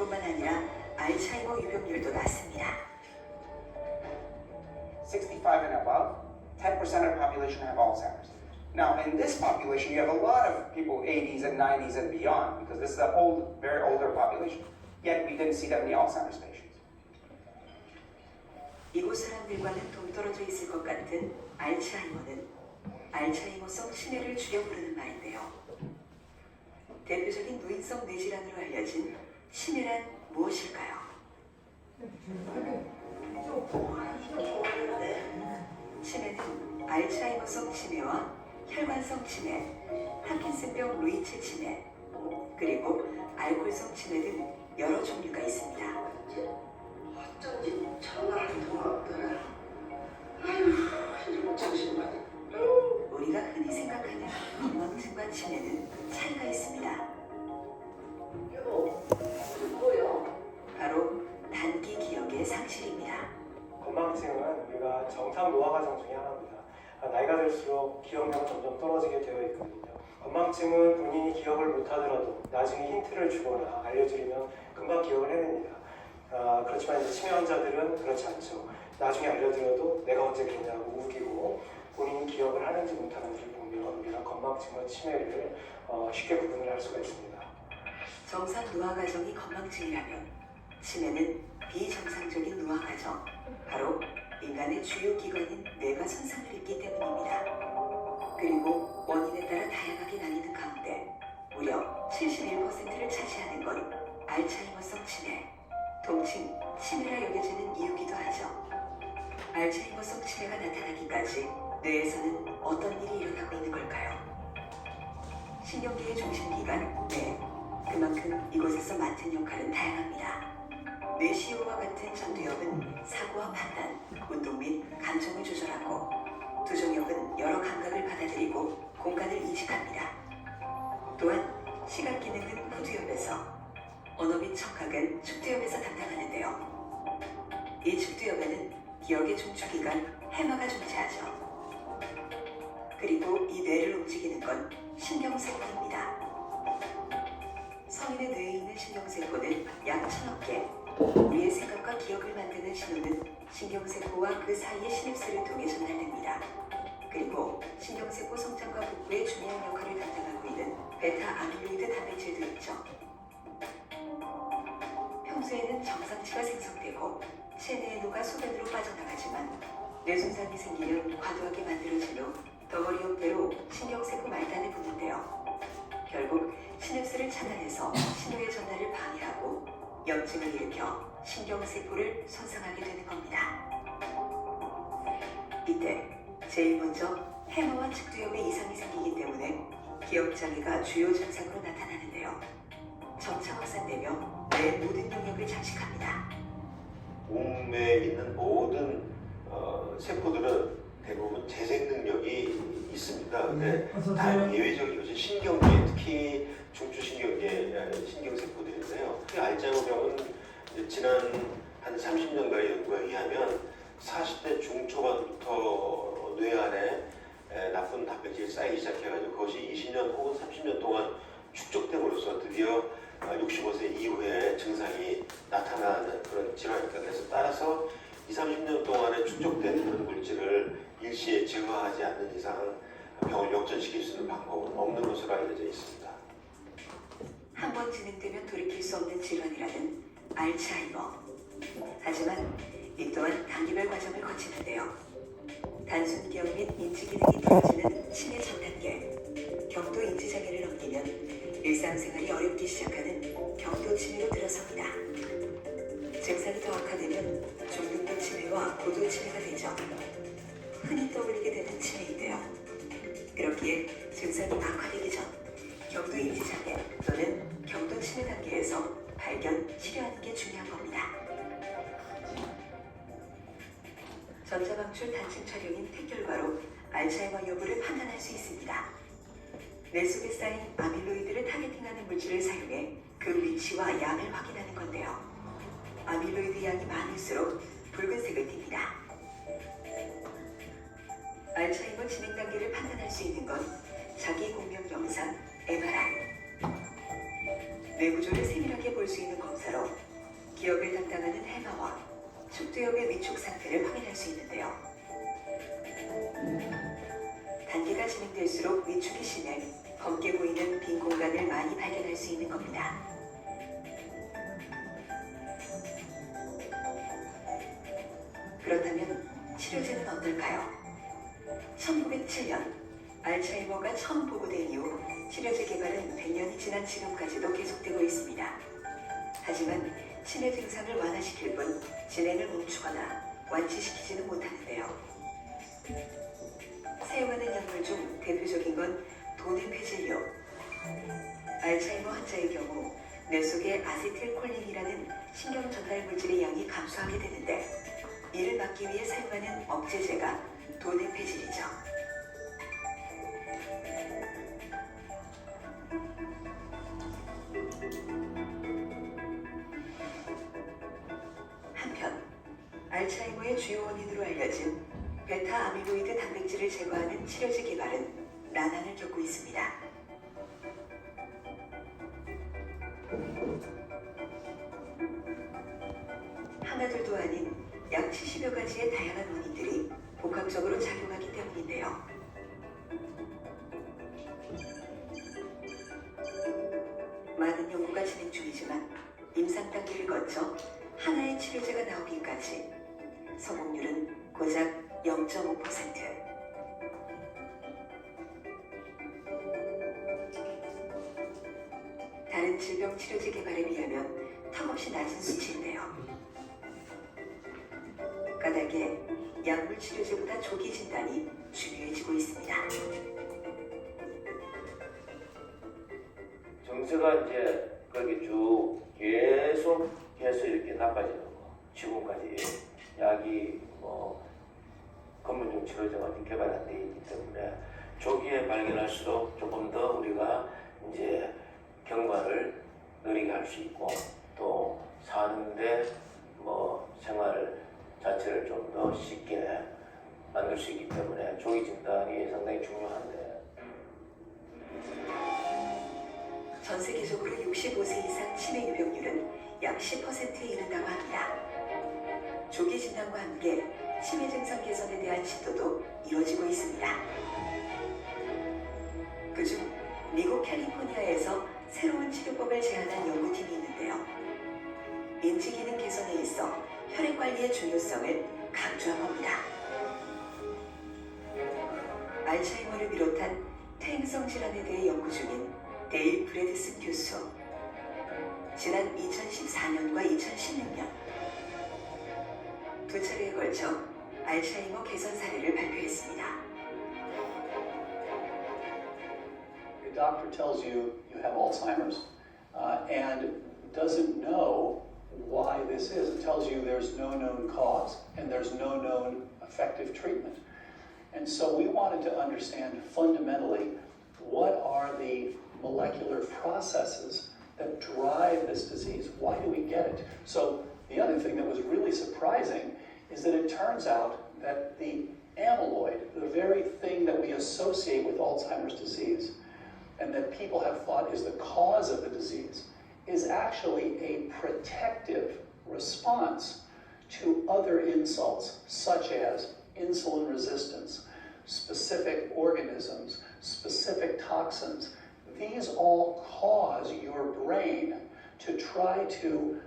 뿐만 아니라 알츠하이머 유병률도 낮습니다. 65 and above, 10% of the population have Alzheimer's. Now, in this population, you have a lot of people 80s and 90s and beyond, because this is an old, very older population. Yet we didn't see that many Alzheimer's patients. 이곳 사람들과는 동떨어져 있을 것 같은 알츠하이머는 알츠하이머성 치매를 줄여 부르는 말인데요. 대표적인 노인성 뇌질환으로 알려진 치매란 무엇일까요? 치매는 알츠하이머성 치매와 혈관성 치매, 파킨슨병 루이체 치매, 그리고 알코올성 치매 등 여러 종류가 있습니다. 어쩐지 전화를 통화 없더라. 아유, 이러면 정신 받아. 우리가 흔히 생각하는 건망증과 치매는 차이가 있습니다. 여보, 뭐요? 바로 단기 기억의 상실입니다. 건망증은 우리가 정상 노화 과정 중에 하나입니다. 나이가 들수록 기억력은 점점 떨어지게 되어 있거든요. 건망증은 본인이 기억을 못하더라도 나중에 힌트를 주거나 알려주면 금방 기억을 해냅니다. 그렇지만 이제 치매 환자들은 그렇지 않죠. 나중에 알려드려도 내가 언제 그랬냐고 우기고 본인이 기억을 하는지 못하는지를 보면 우리가 건망증과 치매를 쉽게 구분을 할 수가 있습니다. 정상 노화 과정이 건망증이라면 치매는 비정상적인 노화 과정, 바로 인간의 주요 기관인 뇌가 손상을 입기 때문입니다. 그리고 원인에 따라 다양하게 나뉘는 가운데 무려 71%를 차지하는 건 알츠하이머성 치매, 동칭 치매라 여겨지는 이유기도 하죠. 알츠하이머성 치매가 나타나기까지 뇌에서는 어떤 일이 일어나고 있는 걸까요? 신경계의 중심기관, 뇌. 그만큼 이곳에서 맡은 역할은 다양합니다. 뇌시호와 같은 전두엽은 사고와 판단, 운동 및 감정을 조절하고, 두종엽은 여러 감각을 받아들이고 공간을 인식합니다. 또한 시각 기능은 후두엽에서, 언어 및 청각은 측두엽에서 담당하는데요. 이 측두엽에는 기억의 중추기관 해마가 존재하죠. 그리고 이 뇌를 움직이는 건 신경세포입니다. 성인의 뇌에 있는 신경세포는 약 1000억 개. 우리의 생각과 기억을 만드는 신호는 신경세포와 그 사이의 시냅스를 통해 전달됩니다. 그리고 신경세포 성장과 복구에 중요한 역할을 담당하고 있는 베타 아밀로이드 단백질도 있죠. 평소에는 정상치가 생성되고 체내의 노가 소변으로 빠져나가지만 뇌 손상이 생기면 과도하게 만들어진 후 덩어리 형태로 신경세포 말단에 붙는데요. 결국 시냅스를 차단해서 신호의 전달을 방해하고 염증을 일으켜 신경세포를 손상하게 되는 겁니다. 이때 제일 먼저 해마와 측두엽에 이상이 생기기 때문에 기억장애가 주요 증상으로 나타나는데요. 점차 확산되며 뇌의 모든 영역을 장식합니다. 몸에 있는 모든 세포들은 대부분 재생 능력이 있습니다. 근데 다 예외적인 것이 신경계, 특히 중추신경계 신경세포들인데요. 알츠하이머병은 지난 한 30년간의 연구에 의하면 40대 중초반부터 뇌 안에 나쁜 단백질이 쌓이기 시작해가지고 그것이 20년 혹은 30년 동안 축적됨으로써 드디어 65세 이후에 증상이 나타나는 그런 질환입니다. 그래서 따라서 20, 30년 동안에 축적된 그런 물질을 일시에 제거하지 않는 이상 병을 역전시킬 수 있는 방법은 없는 것으로 알려져 있습니다. 한번 진행되면 돌이킬 수 없는 질환이라는 알츠하이머. 하지만 이 또한 단계별 과정을 거치는데요. 단순 기억 및 인지 기능이 떨어지는 치매 전 단계, 경도 인지 장애를 넘기면 일상생활이 어렵기 시작하는 경도 치매로 들어섭니다. 증상이 더 악화되면 중등도 치매와 고도 치매가 되죠. 흔히 떠올리게 되는 치매인데요. 그렇기에 증상이 악화되기 전 경도 인지 장애 또는 경도 치매 단계에서 발견, 치료하는 게 중요한 겁니다. 전자방출 단층 촬영인 팩 결과로 알츠하이머 여부를 판단할 수 있습니다. 뇌 속에 쌓인 아밀로이드를 타겟팅하는 물질을 사용해 그 위치와 양을 확인하는 건데요. 아밀로이드 양이 많을수록 붉은색을 띱니다. 알츠하이머 진행 단계를 판단할 수 있는 건 자기 공명 영상 MRI. 뇌 구조를 세밀하게 볼 볼 수 있는 검사로 기억을 담당하는 해마와 척두엽의 위축 상태를 확인할 수 있는데요. 단계가 진행될수록 위축이 심해 검게 보이는 빈 공간을 많이 발견할 수 있는 겁니다. 그렇다면 치료제는 어떨까요? 1907년 알츠하이머가 처음 보고된 이후 치료제 개발은 100년이 지난 지금까지도 계속되고 있습니다. 하지만 치매 증상을 완화시킬 뿐 진행을 멈추거나 완치시키지는 못하는데요. 사용하는 약물 중 대표적인 건 도네페질료. 알츠하이머 환자의 경우 뇌 속의 아세틸콜린이라는 신경 전달 물질의 양이 감소하게 되는데 이를 막기 위해 사용하는 억제제가 도네페질이죠. 한편 알츠하이머의 주요 원인으로 알려진 베타 아밀로이드 단백질을 제거하는 치료제 개발은 난항을 겪고 있습니다. 하나둘도 아닌 약 70여 가지의 다양한 원인들이 복합적으로 작용하기 때문인데요. 많은 연구가 진행 중이지만 임상 단계를 거쳐 하나의 치료제가 나오기까지 성공률은 고작 0.5%. 다른 질병 치료제 개발에 비하면 턱없이 낮은 수치인데요. 까닭에 약물 치료제보다 조기 진단이 중요해지고 있습니다. 정세가 이제 그렇게 쭉 계속해서 이렇게 나빠지는 거. 지금까지 약이 뭐 근본적 치료제가 개발 안 돼 있기 때문에 조기에 발견할수록 조금 더 우리가 이제 경과를 느리게 할 수 있고 또 사는데 뭐 생활 자체를 좀 더 쉽게 만들 수 있기 때문에 조기 진단이 상당히 중요한데. 전 세계적으로 65세 이상 치매 유병률은 약 10%에 이른다고 합니다. 조기 진단과 함께 치매 증상 개선에 대한 시도도 이루어지고 있습니다. 그중 미국 캘리포니아에서 새로운 치료법을 제안한 연구팀이 있는데요. 인지 기능 개선에 있어 혈액 관리의 중요성을 강조한 겁니다. 알츠하이머를 비롯한 퇴행성 질환에 대해 연구 중인 데일 브래드슨 교수. 지난 2014년과 2016년 두 차례에 걸쳐 알츠하이머 개선 사례를 발표했습니다. Your doctor tells you you have Alzheimer's and doesn't know why this is. It tells you there's no known cause and there's no known effective treatment. And so we wanted to understand fundamentally what are the molecular processes that drive this disease. Why do we get it? So the other thing that was really surprising is that it turns out that the amyloid, the very thing that we associate with Alzheimer's disease, and that people have thought is the cause of the disease, is actually a protective response to other insults, such as insulin resistance, specific organisms, specific toxins. These all cause your brain to try to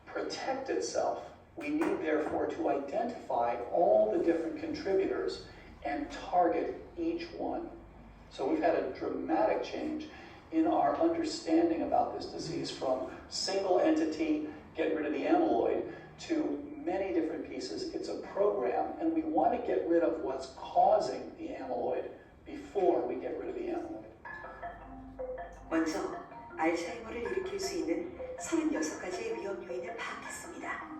protect itself. We need, therefore, to identify all the different contributors and target each one. So we've had a dramatic change in our understanding about this disease, from single entity, get rid of the amyloid, to many different pieces. It's a program, and we want to get rid of what's causing the amyloid before we get rid of the amyloid. 먼저 알츠하이머를 일으킬 수 있는 36가지의 위험 요인을 파악했습니다.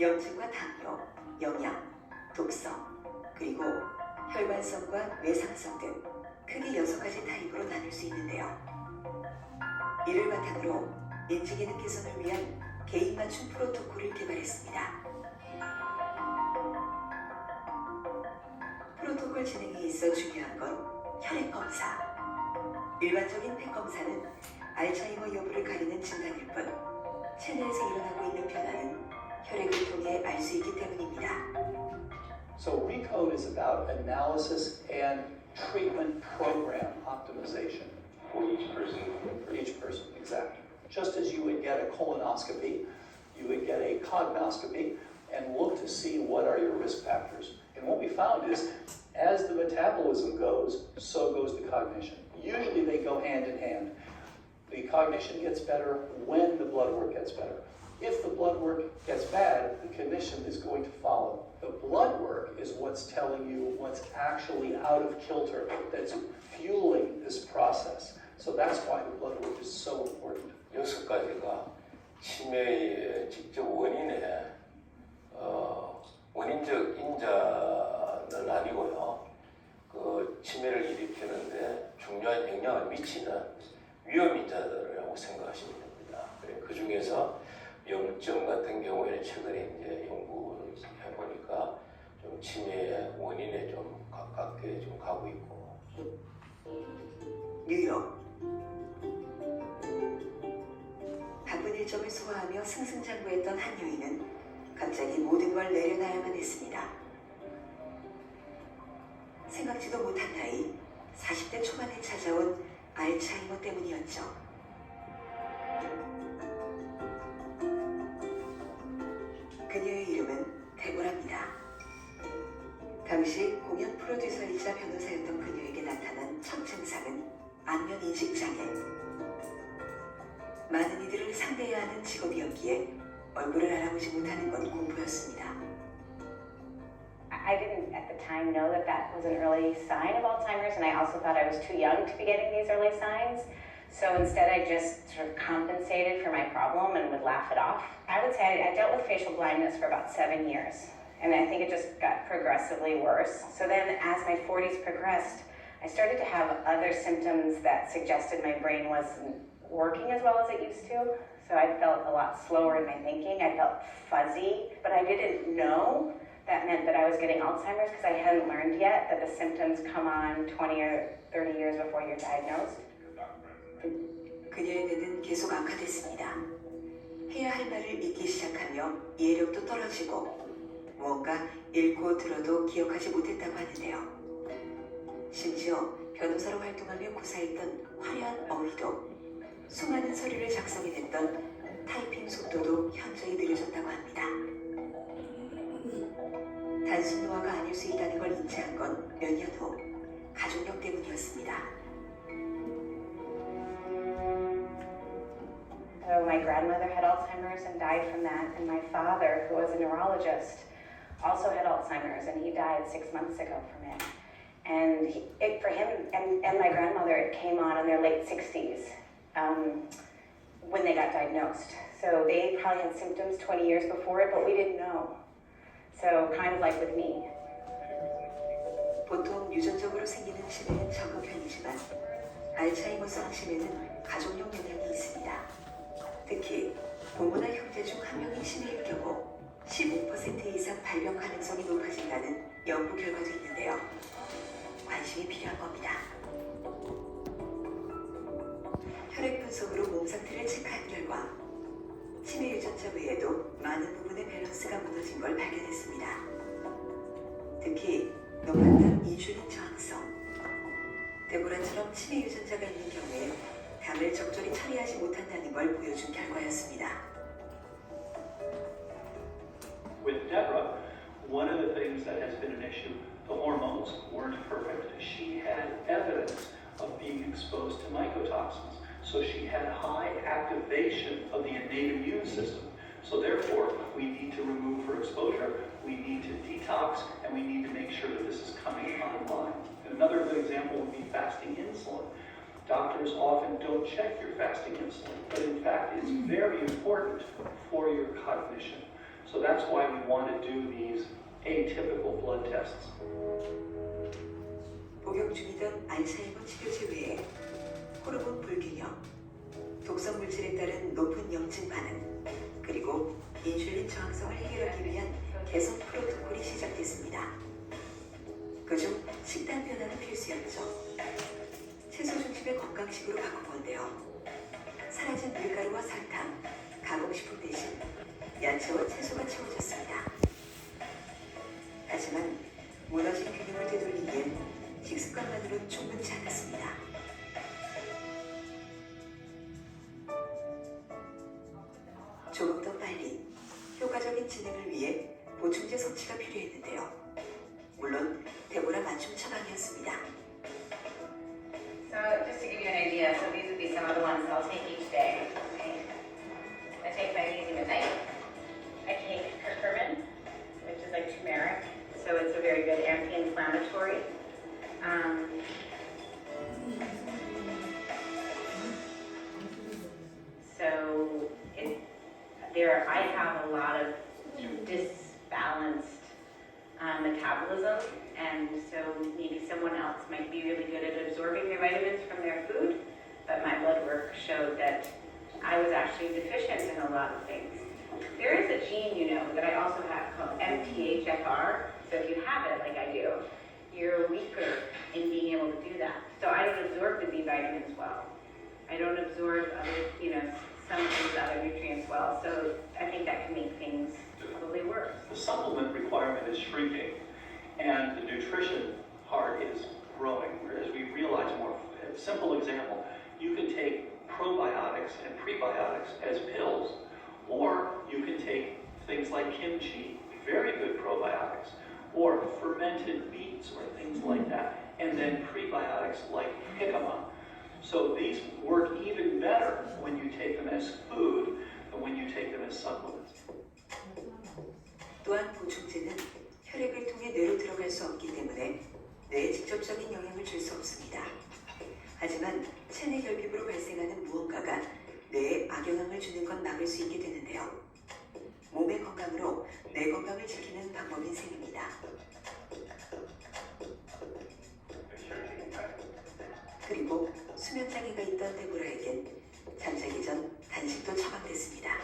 염증과 당뇨, 영양, 독성, 그리고 혈관성과 외상성 등 크게 6가지 타입으로 나눌 수 있는데요. 이를 바탕으로 인지기능 개선을 위한 개인 맞춤 프로토콜을 개발했습니다. 프로토콜 진행에 있어 중요한 건 혈액 검사. 일반적인 폐 검사는 알츠하이머 여부를 가리는 진단일 뿐 체내에서 일어나고 있는 변화는 혈액을 통해 알 수 있기 때문입니다. So RECODE is about analysis and treatment program optimization. For each person. For each person, exactly. Just as you would get a colonoscopy, you would get a cognoscopy and look to see what are your risk factors. And what we found is, as the metabolism goes, so goes the cognition. Usually they go hand in hand. The cognition gets better when the blood work gets better. If the blood work gets bad, the cognition is going to follow. The blood work is what's telling you what's actually out of kilter, that's fueling this process. So that's why the blood work is so important. 6가지가 치매의 직접 원인에 원인적 인자는 아니고요. 그 치매를 일으키는데 중요한 영향을 미치는 위험 인자들이라고 생각하시면 됩니다. 그 중에서 염증 같은 경우에는 최근에 이제 연구를 해보니까 좀 치매의 원인에 좀 가깝게 좀 가고 있고. 뉴욕. 바쁜 일정을 소화하며 승승장구했던 한 여인은 갑자기 모든 걸 내려놔야만 했습니다. 생각지도 못한 나이, 40대 초반에 찾아온 알츠하이머 때문이었죠. 그녀의 이름은 데보라입니다. 당시 공연 프로듀서이자 변호사였던 그녀에게 나타난 첫 증상은 안면 인식장애. 많은 이들을 상대해야 하는 직업이었기에 얼굴을 알아보지 못하는 건 공포였습니다. I didn't at the time know that that was an early sign of Alzheimer's, and I also thought I was too young to be getting these early signs. So instead, I just sort of compensated for my problem and would laugh it off. I would say I dealt with facial blindness for about 7 years, and I think it just got progressively worse. So then, as my 40s progressed, I started to have other symptoms that suggested my brain wasn't working as well as it used to. So I felt a lot slower in my thinking. I felt fuzzy, but I didn't know that meant that I was getting Alzheimer's because I hadn't learned yet that the symptoms come on 20 or 30 years before you're diagnosed. 그녀의 뇌는 계속 악화됐습니다. 해야 할 말을 잊기 시작하며 이해력도 떨어지고 무언가 읽고 들어도 기억하지 못했다고 하는데요. 심지어 변호사로 활동하며 구사했던 화려한 어휘도 수많은 서류를 작성해냈던 타이핑 속도도 현저히 느려졌다고 합니다. 단순 노화가 아닐 수 있다는 걸 인지한 건 몇 년 후 가족력 때문이었습니다. So my grandmother had Alzheimer's and died from that, and my father, who was a neurologist, also had Alzheimer's, and he died 6 months ago from it. And for him and my grandmother, it came on in their late 60s when they got diagnosed. So they probably had symptoms 20 years before it, but we didn't know. So kind of like with me. 보통 유전적으로 생기는 치매는 적은 편이지만 알츠하이머성 치매는 가족력 영향이 있습니다. 특히 부모나 형제 중 한 명이 치매일 경우 15% 이상 발병 가능성이 높아진다는 연구 결과도 있는데요. 관심이 필요한 겁니다. 혈액 분석으로 몸 상태를 체크한 결과 치매 유전자 외에도 많은 부분의 밸런스가 무너진 걸 발견했습니다. 특히 노판당 인슐린 저항성. 데보라처럼 치매 유전자가 있는 경우에 담을 적절히 처리하지 못한다는 걸 보여준 결과였습니다. With Deborah, one of the things that has been an issue, the hormones weren't perfect. She had evidence of being exposed to mycotoxins. So she had high activation of the innate immune system. So therefore, we need to remove her exposure, we need to detox, and we need to make sure that this is coming online. Another good example would be fasting insulin. Doctors often don't check your fasting insulin, but in fact, it's very important for your cognition. So that's why we want to do these atypical blood tests. 복용 중이던 알츠하이머 치료제 외에 호르몬 불균형, 독성 물질에 따른 높은 염증 반응, 그리고 인슐린 저항성을 해결하기 위한 개선 프로토콜이 시작됐습니다. 그중 식단 변화는 필수였죠. 채소 중심의 건강식으로 바꾼 건데요. 야채와 채소가 채워졌습니다. 하지만 무너진 균형을 되돌리기엔 식습관만으로는 충분치 않았습니다. 조금 더 빨리 효과적인 진행을 위해 보충제 섭취가 필요했는데요. 물론 데보라 맞춤 처방이었습니다. So just to give you an idea, so these would be some of the ones I'll take each day. Okay. I take magnesium at night. I take curcumin, which is like turmeric, so it's a very good anti-inflammatory. So I have a lot of disbalanced metabolism, and so maybe someone else might be really good at absorbing their vitamins from their food, but my blood work showed that I was actually deficient in a lot of things. There is a gene, you know, that I also have called MTHFR, so if you have it like I do, you're weaker in being able to do that. So I don't absorb the B vitamins well. I don't absorb other, you know, some of these other nutrients well, so I think that can make things probably worse. The supplement requirement is shrinking, and the nutrition part is growing. As we realize more, a simple example, you can take probiotics and prebiotics as pills, or you can take things like kimchi, very good probiotics, or fermented beets or things like that, and then prebiotics like jicama. So these work even better when you take them as food than when you take them as supplements. 또한 보충제는 혈액을 통해 뇌로 들어갈 수 없기 때문에 뇌에 직접적인 영향을 줄 수 없습니다. 하지만 체내 결핍으로 발생하는 무언가가 뇌에 악영향을 주는 건 막을 수 있게 되는데요. 몸의 건강으로 뇌 건강을 지키는 방법인 셈입니다. 그리고 수면장애가 있던 데보라에겐 잠자기 전 단식도 처방됐습니다.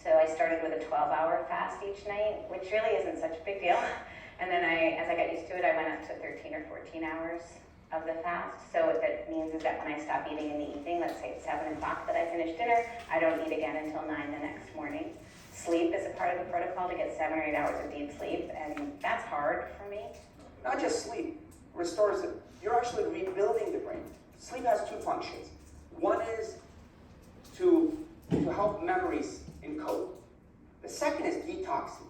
So I started with a 12-hour fast each night, which really isn't such a big deal. And then as I got used to it, I went up to 13 or 14 hours of the fast. So what that means is that when I stop eating in the evening, let's say it's 7 o'clock that I finish dinner, I don't eat again until 9 the next morning. Sleep is a part of the protocol to get 7 or 8 hours of deep sleep, and that's hard for me. Not just sleep restores it. You're actually rebuilding the brain. Sleep has two functions. One is to help memories encode. The second is detoxing.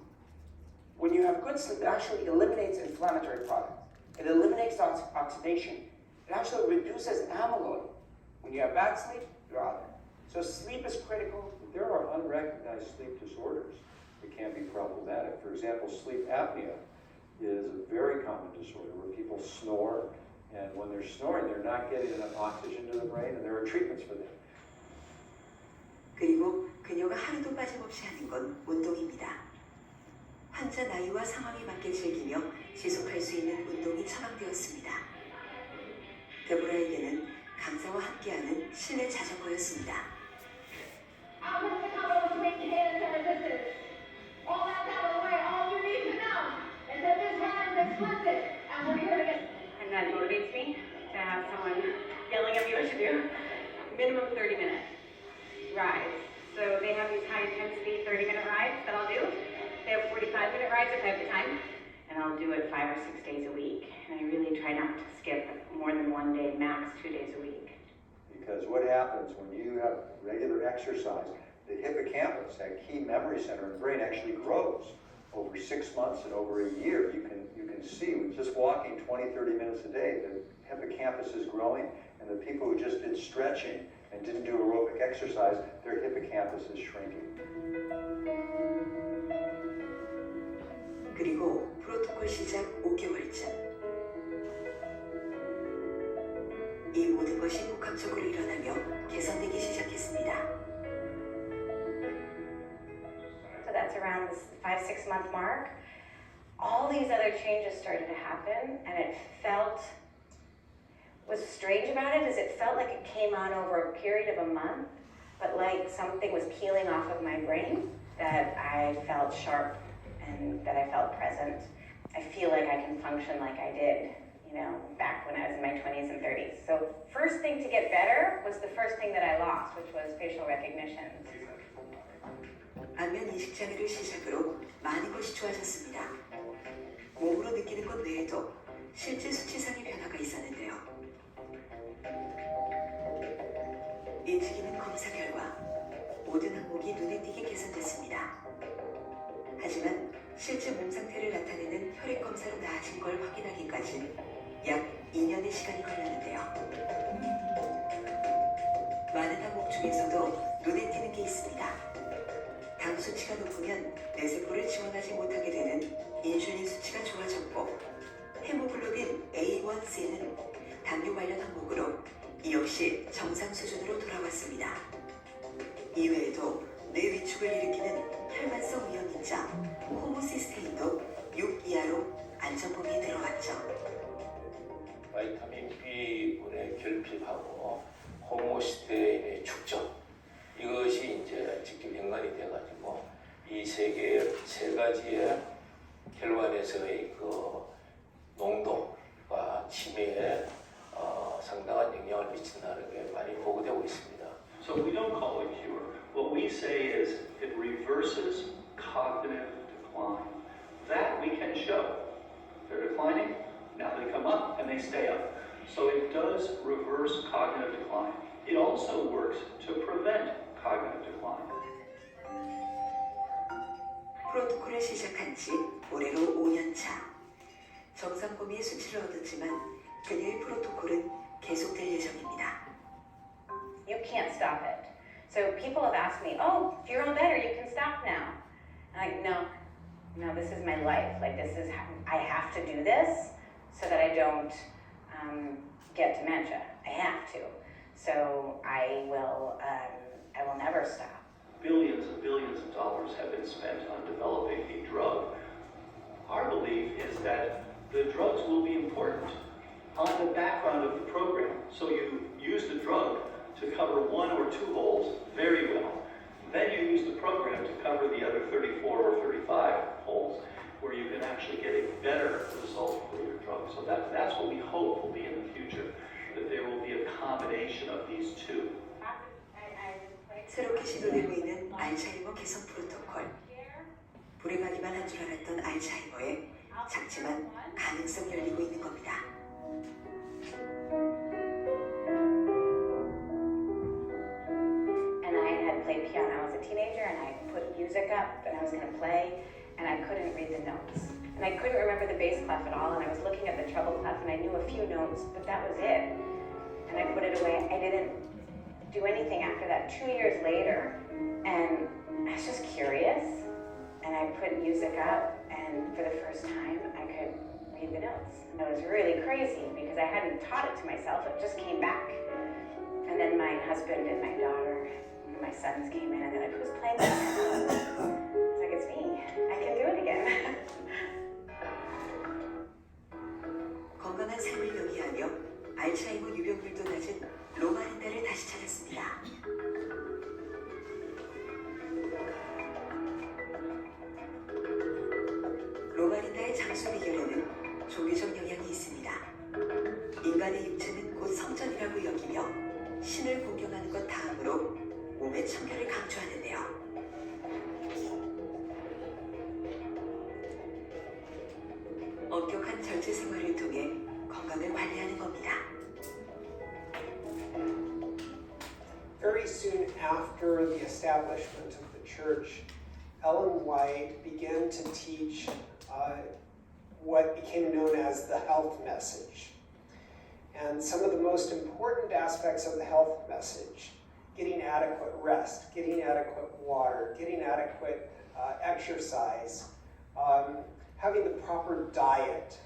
When you have good sleep, it actually eliminates inflammatory products. It eliminates oxidation. It actually reduces amyloid. When you have bad sleep, you're out there. So sleep is critical. There are unrecognized sleep disorders that can be problematic. For example, sleep apnea is a very common disorder where people snore, and when they're snoring, they're not getting enough oxygen to the brain, and there are treatments for that. 그리고 그녀가 하루도 빠짐없이 하는 건 운동입니다. 환자 나이와 상황에 맞게 즐기며 지속할 수 있는 운동이 처방되었습니다. 데보라에게는 강사와 함께하는 실내 자전거였습니다. And that motivates me to have someone yelling at me what to do. Minimum 30-minute rides. So they have these high-intensity 30-minute rides that I'll do. They have 45-minute rides if I have the time. And I'll do it 5 or 6 days a week. And I really try not to skip more than 1 day, max 2 days a week. Because what happens when you have regular exercise, the hippocampus, that key memory center in the brain, actually grows. Over 6 months and over a year, you can see with just walking 20-30 minutes a day, the hippocampus is growing, and the people who just did stretching and didn't do aerobic exercise, their hippocampus is shrinking. 그리고 프로토콜 시작 5개월쯤 이 모든 것이 복합적으로 일어나며 개선되기 시작했습니다. So that's around the 5-6 month mark. All these other changes started to happen, and it what's strange about it is it felt like it came on over a period of a month, but like something was peeling off of my brain, that I felt sharp and that I felt present. I feel like I can function like I did, you know, back when I was in my 20s and 30s. 30s. So first thing to get better was the first thing that I lost, which was facial recognition. 안면 인식 장애를 시작으로 많은 것이 좋아졌습니다. 몸으로 느끼는 것 외에도 실제 수치상의 변화가 있었는데요. 인지기능 검사 결과 모든 항목이 눈에 띄게 개선됐습니다. 하지만 실제 몸 상태를 나타내는 혈액 검사로 나아진 걸 확인하기까지 약 2년의 시간이 걸렸는데요. 많은 항목 중에서도 눈에 띄는 게 있습니다. 당 수치가 높으면 뇌세포를 지원하지 못하게 되는 인슐린 수치가 좋아졌고, 헤모글로빈 A1C는 당뇨 관련 항목으로 이 역시 정상 수준으로 돌아왔습니다. 이외에도 뇌 위축을 일으키는 혈관성 위험인자 호모시스테인도 6 이하로 안전 범위에 들어왔죠. 바이타민 B군의 결핍하고 호모시스테인의 축적, 이것이 이제 직접 연관이 돼가지고 이 세 가지의 혈관에서의 그 농도가 치매에 상당한 영향을 미친다는 게 많이 보고되고 있습니다. So we don't call it cure. What we say is it reverses cognitive decline. That we can show. They're declining, now they come up and they stay up. So it does reverse cognitive decline. It also works to prevent cognitive decline. 프로토콜을 시작한 지 올해로 5년 차. 정상 범위의 수치를 얻었지만 그녀의 프로토콜은 계속될 예정입니다. You can't stop it. So people have asked me, oh, you're all better, you can stop now. I'm like, no, this is my life. Like I have to do this so that I don't get dementia. I have to. So I will never stop. Billions and billions of dollars have been spent on developing a drug. Our belief is that the drugs will be important on the background of the program. So you use the drug to cover 1 or 2 holes very well. Then you use the program to cover the other 34 or 35 holes where you can actually get a better result for your drug. So that's what we hope will be in the future, that there will be a combination of these two. 새롭게 시도되고 있는 알츠하이머 개선 프로토콜. 불행하기만 한 줄 알았던 알츠하이머에 작지만 가능성이 열리고 있는 겁니다. And I had played piano. I was a teenager and I put music up and I was going to play and I couldn't read the notes. And I couldn't remember the bass clef at all, and I was looking at the treble clef and I knew a few notes, but that was it. And I put it away. I didn't do anything after that 2 years later, and I was just curious, and I put music up, and for the first time I could read the notes. And it was really crazy because I hadn't taught it to myself, it just came back. And then my husband and my daughter and my sons came in and they're like, who's playing the piano? I was like, it's me, I can do it again. 건강한 삶을 영위하며 알츠하이머 유병률도 낮은 로마린다를 다시 찾았습니다. 로마린다의 장수 비결에는 종교적 영향이 있습니다. 인간의 육체는 곧 성전이라고 여기며 신을 공경하는 것 다음으로 몸의 청결을 강조하는데요. 엄격한 절제 생활을 통해 건강을 관리하는 겁니다. Very soon after the establishment of the church, Ellen White began to teach what became known as the health message. And some of the most important aspects of the health message, getting adequate rest, getting adequate water, getting adequate exercise, having the proper diet,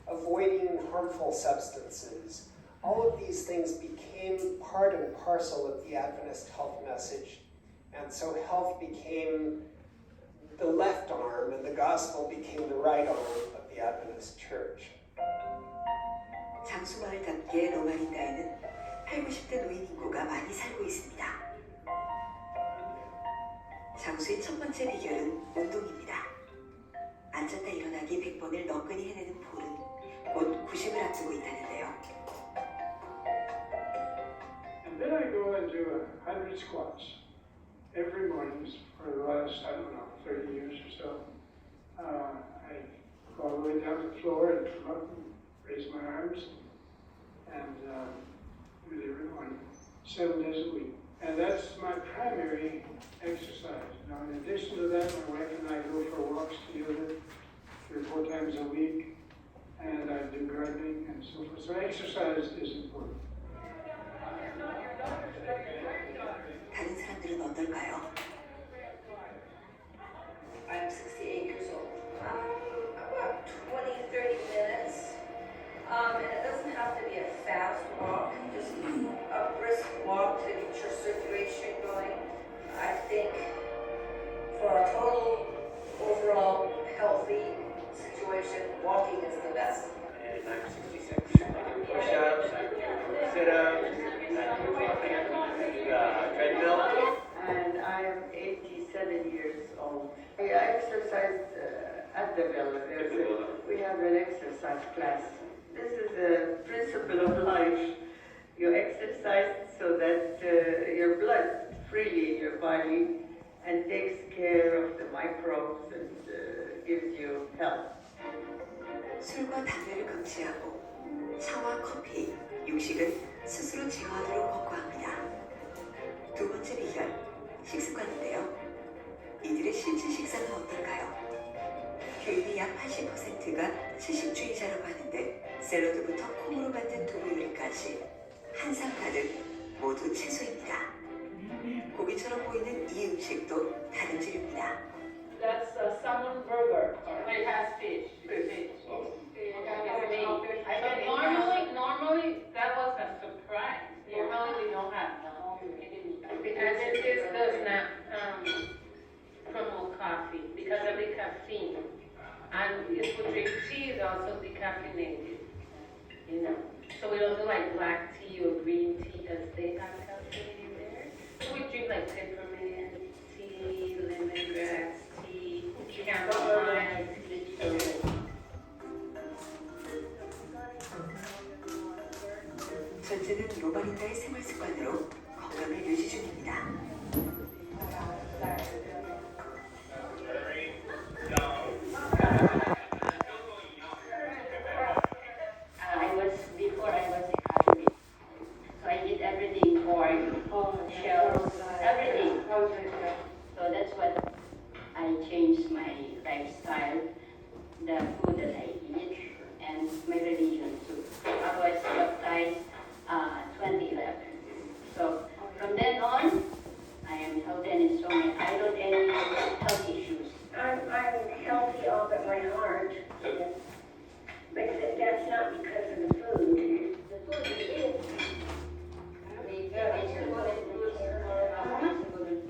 avoiding harmful substances. All of these things became part and parcel of the Adventist health message. And so health became the left arm and the gospel became the right arm of the Adventist church. 장수마을답게 로마린다에는 8, 90대 노인 인구가 많이 살고 있습니다. 장수의 첫 번째 비결은 운동입니다. 앉았다 일어나기 100번을 너끈히 해내는 폴은 곧 90을 앞두고 있다는데요. 100 squats every morning for the last, 30 years or so. I go all the way down to the floor and come up and raise my arms and do it every morning, 7 days a week. And that's my primary exercise. Now, in addition to that, my wife and I go for walks together 3 or 4 times a week, and I do gardening and so forth. So exercise is important. 다른 사람들은 어떨까요? I'm 68 years old. About 20, 30 minutes. And it doesn't have to be a fast walk, just a brisk walk to get your circulation going. I think for a total overall healthy situation, walking is the best. And I'm 66. I do push-ups, I do sit-ups, I do treadmill. And I am 87 years old. I exercise at the villa. We have an exercise class. This is the principle of life. You exercise so that your blood freely in your body and takes care of the microbes and gives you health. 술과 담배를 금지하고 차와 커피, 육식은 스스로 제어하도록 권고합니다. 두 번째 비결, 식습관인데요. 이들의 실제 식사는 어떨까요? 교인의 약 80%가 채식주의자라고 하는데 샐러드부터 콩으로 만든 두부 요리까지 한 상 가득 모두 채소입니다. 고기처럼 보이는 이 음식도 다름질입니다. That's a salmon burger. But it has fish. Fish. Normally that was a surprise. Normally we don't have that. And this does not promote coffee because of the caffeine. And if we drink tea, it's also decaffeinated. You know, so we don't do like black tea or green tea because they have caffeine in there. So we drink like peppermint tea, lemongrass tea, chamomile tea. 전체는 로바린다의 생활 습관으로 건강을 유지 중입니다. Before I was a Catholic, so I did everything, corn, shells, everything. So that's what I changed my lifestyle, the food that I eat, and my religion too. I was baptized 2011. So from then on, I am healthy and strong. I don't have any health issues. I'm healthy all but my heart. But that's not because of the food. The food is.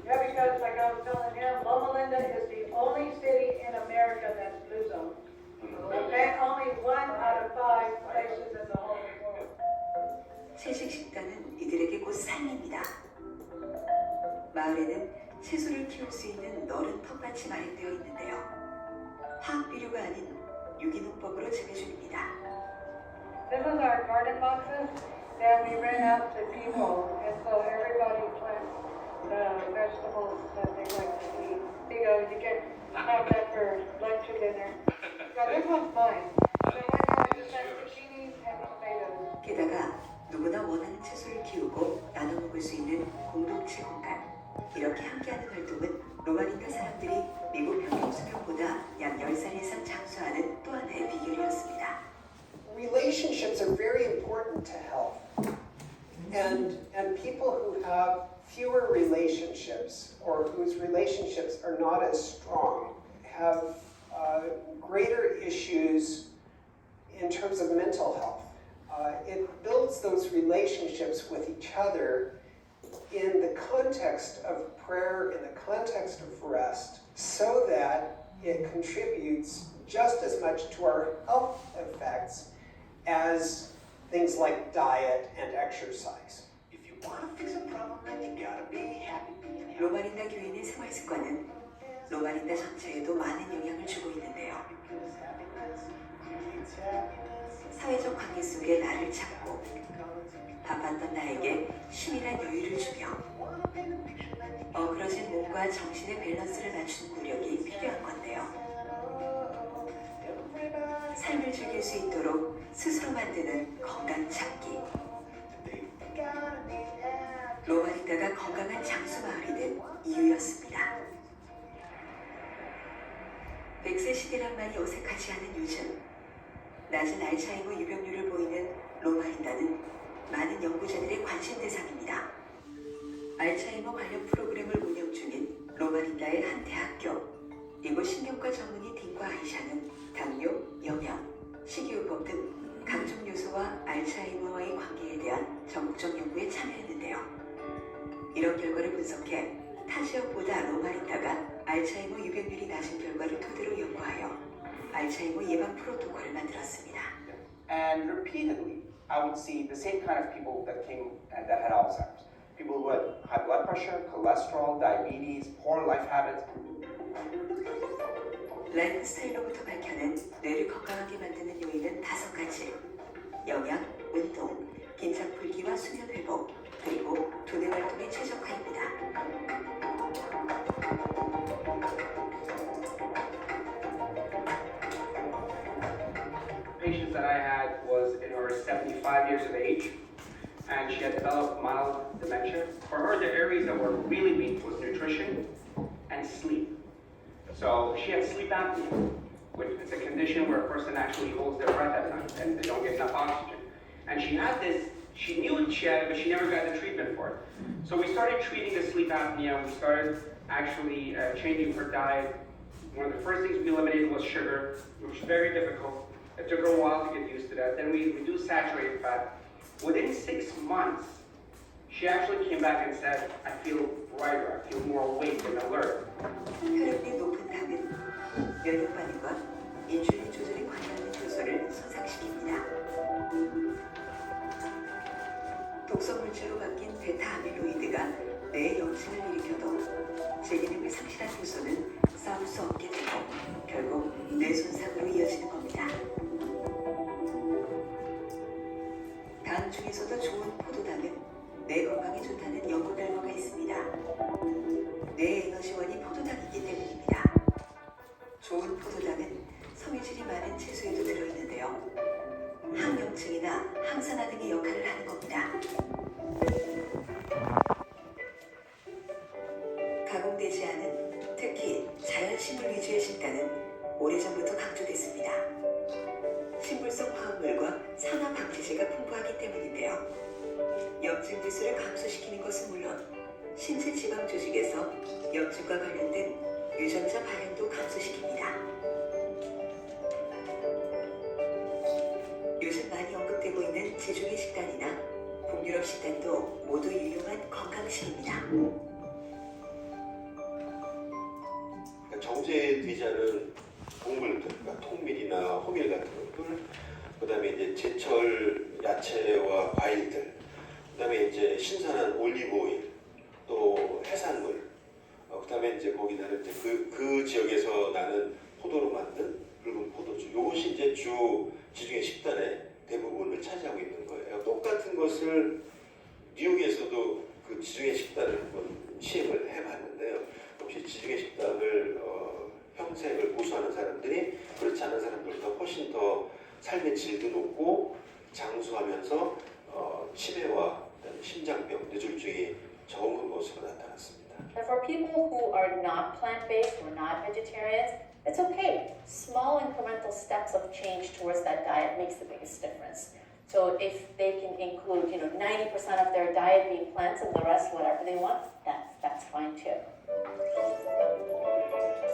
Yeah, because like I was telling him, Loma Linda is the only city in America that's blue zone. Okay, only 1 out of 5 places in the whole world. 채식 식단은 이들에게 곧 삶입니다. 마을에는 채소를 키울 수 있는 넓은 텃밭이 마련되어 있는데요. 화학 비료가 아닌 유기농법으로 재배 중입니다. This is our garden boxes that we rent out to people, and so everybody plants the vegetables that they like to eat. You can have that for lunch or dinner. Yeah, this one's mine. So right now I just have zucchinis and tomatoes. 게다가 누구나 원하는 채소를 키우고 나눠 먹을 수 있는 공동체 공간. 이렇게 함께하는 활동은 로마린다 사람들이 미국 평균 수명보다 약 10살 이상 장수하는 또 하나의 비결이었습니다. Relationships are very important to health. And people who have fewer relationships or whose relationships are not as strong have greater issues in terms of mental health. It builds those relationships with each other in the context of prayer, in the context of rest, so that it contributes just as much to our health effects as things like diet and exercise. If you want to fix a problem, then you gotta be happy being healthy. 로마린다 교인의 생활 습관은 로마린다 전체에도 많은 영향을 주고 있는데요. 사회적 관계 속에 나를 찾고 바빴던 나에게 쉼이란 여유를 주며 어그러진 몸과 정신의 밸런스를 맞추는 노력이 필요한 건데요. 삶을 즐길 수 있도록 스스로 만드는 건강 찾기. 로마리타가 건강한 장수 마을이 된 이유였습니다. 100세 시대란 말이 어색하지 않은 요즘, 낮은 알츠하이머 유병률을 보이는 로마리타는 많은 연구자들의 관심 대상입니다. 알츠하이머 관련 프로그램을 운영 중인 로마리타의 한 대학교, 이곳 신경과 전문의 딘과 아이샤는 당뇨, 영양, 식이요법 등 각종 요소와 알츠하이머와의 관계에 대한 전국적 연구에 참여했는데요. 이런 결과를 분석해 타 지역보다 로마리타가 알츠하이머 유병률이 낮은 결과를 토대로 연구하여 알츠하이머 예방 프로토콜을 만들었습니다. And repeatedly, I would see the same kind of people that had Alzheimer's. People who had high blood pressure, cholesterol, diabetes, poor life habits. 라이프 스타일로부터 밝혀낸 뇌를 건강하게 만드는 요인은 5가지. 영양, 운동, 긴장 풀기와 수면 회복, 그리고 두뇌 활동의 최적화입니다. Patients that I had was in her 75 years of age, and she had developed mild dementia. For her, the areas that were really weak was nutrition and sleep. So she had sleep apnea, which is a condition where a person actually holds their breath at night and they don't get enough oxygen. And she had this, she knew she had it, but she never got the treatment for it. So we started treating the sleep apnea. We started actually changing her diet. One of the first things we eliminated was sugar, which was very difficult. It took her a while to get used to that. Then we reduced saturated fat. Within 6 months, she actually came back and said, I feel brighter, I feel more awake and alert. 혈압이 높은 당은 면역 반응과 인슐린 조절에 관여하는 요소를 손상시킵니다. 독성 물질로 바뀐 베타 아밀로이드가 뇌의 염증을 일으켜도 제 기능을 상실한 효소는 싸울 수 없게 되고 결국 뇌 손상으로 이어지는 겁니다. 당 중에서도 좋은 포도당은 뇌 건강에 좋다는 연구 결과가 있습니다. 뇌 에너지원이 포도당이기 때문입니다. 좋은 포도당은 섬유질이 많은 채소에도 들어있는데요. 항염증이나 항산화 등의 역할을 하는 겁니다. 가공되지 않은 특히 자연식물 위주의 식단은 오래전부터 강조됐습니다. 식물성 화합물과 산화 방지제가 풍부하기 때문인데요. 염증 지수를 감소시키는 것은 물론 신체 지방 조직에서 염증과 관련된 유전자 발현도 감소시킵니다. 요즘 많이 언급되고 있는 지중해 식단이나 북유럽 식단도 모두 유용한 건강식입니다. 정제되지 않은 곡물들, 그러니까 통밀이나 호밀 같은 것들, 그다음에 이제 제철 야채와 과일들, 그다음에 이제 신선한 올리브 오일, 또 해산물, 그다음에 이제 거기다는 이제 그 지역에서 나는 포도로 만든 붉은 포도주. 이것이 이제 주 지중해 식단의 대부분을 차지하고 있는 거예요. 똑같은 것을 뉴욕에서도 그 지중해 식단을 한번 시행을 해봤는데요. 역시 지중해 식단을 평생을 고수하는 사람들이 그렇지 않은 사람들보다 훨씬 더 삶의 질도 높고 장수하면서 치매와 심장병, 뇌졸중이 적은 것으로 나타났습니다. And for people who are not plant-based or not vegetarians, it's okay. Small incremental steps of change towards that diet makes the biggest difference. So if they can include, 90% of their diet being plants and the rest whatever they want, that's fine too.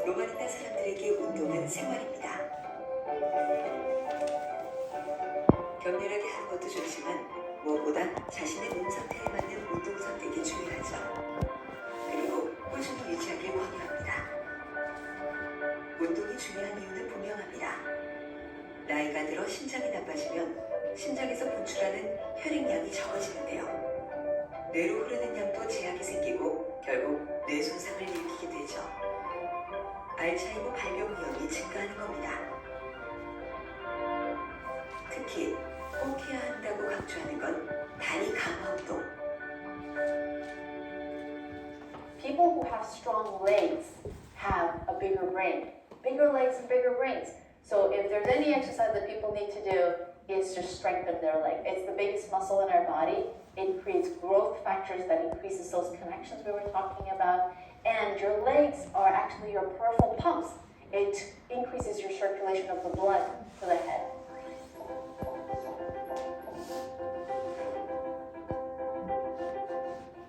로마리타 사람들에게 운동은 생활입니다. 격렬하게 하는 것도 좋지만 무엇보다 자신의 몸 상태에 맞는 운동 선택이 중요하죠. 그리고 꾸준히 유지하길 권유합니다. 운동이 중요한 이유는 분명합니다. 나이가 들어 심장이 나빠지면 심장에서 분출하는 혈액량이 적어지는데요. 뇌로 흐르는 양도 제약이 생기고 결국 뇌 손상을 일으키게 되죠. 알츠하이머 발병 위험이 증가하는 겁니다. 특히 꼭 해야 한다고 강조하는 건 다리 강화 운동. People who have strong legs have a bigger brain. Bigger legs and bigger brains. So if there's any exercise that people need to do, it's just strengthen their leg. It's the biggest muscle in our body. It creates growth factors that increases those connections we were talking about. And your legs are actually your peripheral pumps. It increases your circulation of the blood to the head.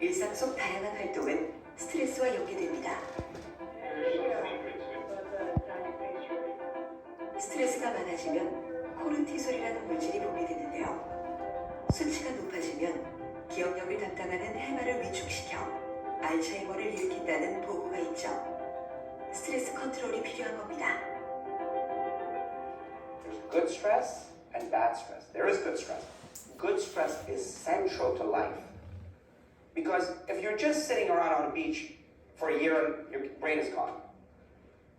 일상 속 다양한 활동은 스트레스와 연계됩니다. 스트레스가 많아지면 코르티솔이라는 물질이 분비되는데요. 수치가 높아지면 기억력을 담당하는 해마를 위축시켜 알츠하이머를 일으킨다는 보고가 있죠. 스트레스 컨트롤이 필요한 겁니다. There's good stress and bad stress. There is good stress. Good stress is central to life. Because if you're just sitting around on a beach for a year and your brain is gone,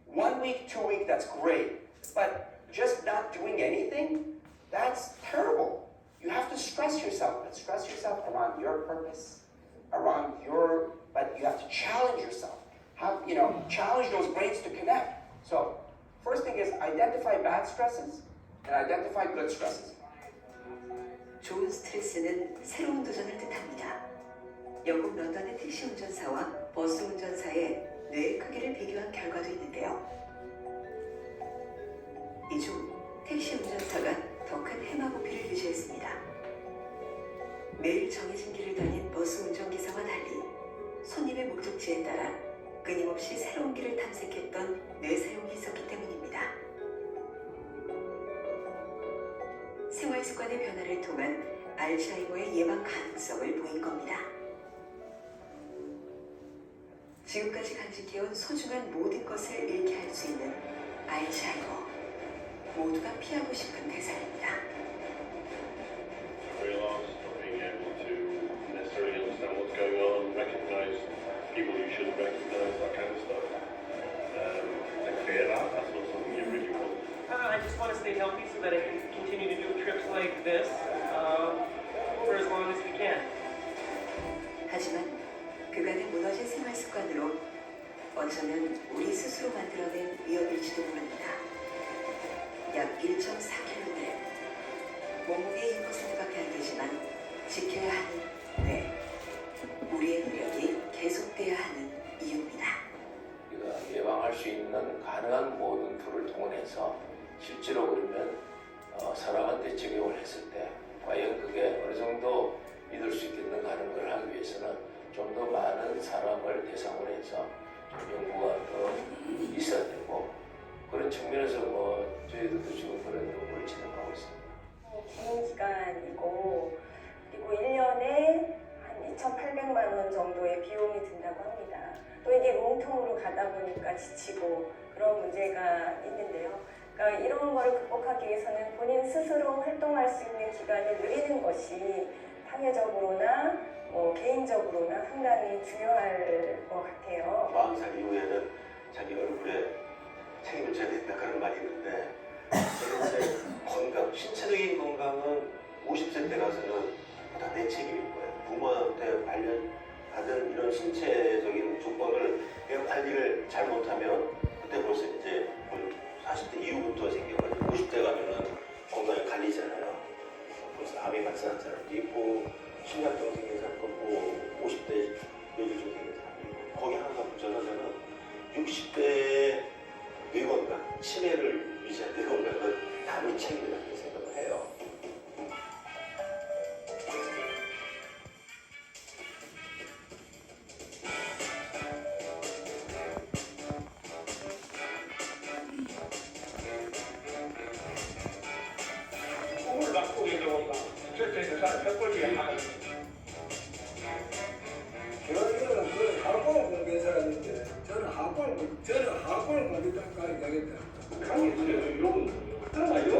1 week, 2 weeks, that's great. But just not doing anything, that's terrible. You have to stress yourself, but stress yourself around your purpose, but you have to challenge yourself. Challenge those brains to connect. So, first thing is identify bad stresses and identify good stresses. 좋은 스트레스는 새로운 도전을 뜻합니다. 영국 런던의 택시 운전사와 버스 운전사의 뇌의 크기를 비교한 결과도 있는데요. 이 중 택시 운전사가 더 큰 해마 부피를 유지했습니다. 매일 정해진 길을 다닌 버스 운전기사와 달리 손님의 목적지에 따라 끊임없이 새로운 길을 탐색했던 뇌 사용이 있었기 때문입니다. 생활 습관의 변화를 통한 알츠하이머의 예방 가능성을 보인 겁니다. 지금까지 간직해온 소중한 모든 것을 잃게 할 수 있는 알츠하이머. 모두가 피하고 싶은 대상입니다. Realize not being able to necessarily understand what's going on, recognise people you shouldn't recognise, that kind of stuff. And clear that's not something you really want. I just want to stay healthy so that I can continue to do trips like this for as long as we can. 하지만 그간의 무너진 생활 습관으로 어쩌면 우리 스스로 만들어낸 위협일지도 모릅니다. 약 1.4kg. 몸무게의 2%밖에 안 되지만 지켜야 하는 뇌. 우리의 노력이 계속돼야 하는 이유입니다. 우리가 예방할 수 있는 가능한 모든 툴을 동원해서 실제로 그러면 사람한테 적용을 했을 때 과연 그게 어느 정도 믿을 수 있겠는가 하는 걸 하기 위해서는 좀 더 많은 사람을 대상으로 해서 좀 연구가 더 있어야 되고 그런 측면에서 저희들도 지금 그런 연구를 진행하고 있습니다. 긴 기간이고 그리고 1년에 한 2,800만 원 정도의 비용이 든다고 합니다. 또 이게 롱텀으로 가다 보니까 지치고 그런 문제가 있는데요. 그러니까 이런 거를 극복하기 위해서는 본인 스스로 활동할 수 있는 기간을 늘리는 것이 사회적으로나 개인적으로나 상당히 중요할 것 같아요. 40살 이후에는 자기 얼굴에 책임을 져야 된다 그런 말이 있는데 저는 이제 건강, 신체적인 건강은 50세 때 가서는 다 내 책임인 거예요. 부모한테 받은 이런 신체적인 조건을 내가 관리를 잘못하면 그때 벌써 이제 40대 이후부터 생겨가지고 50대 가면은 건강이 갈리잖아요. 벌써 암이 발생한 사람도 있고 심장병 생긴 사람도 있고 50대 뇌졸중 생긴 사람도 있고 거기 하나 붙여서 저는 60대의 뇌 건강, 치매를 유지한 뇌 건강은 남의 책임이라고 생각을 해요. 꿈을 갖고 있는 저쪽에서 벽돌이 하는 저는 그 학원 공부한 사람인데 저는 학원 공부까지 되겠다. 강의 이런 영어는 잘안 할게요.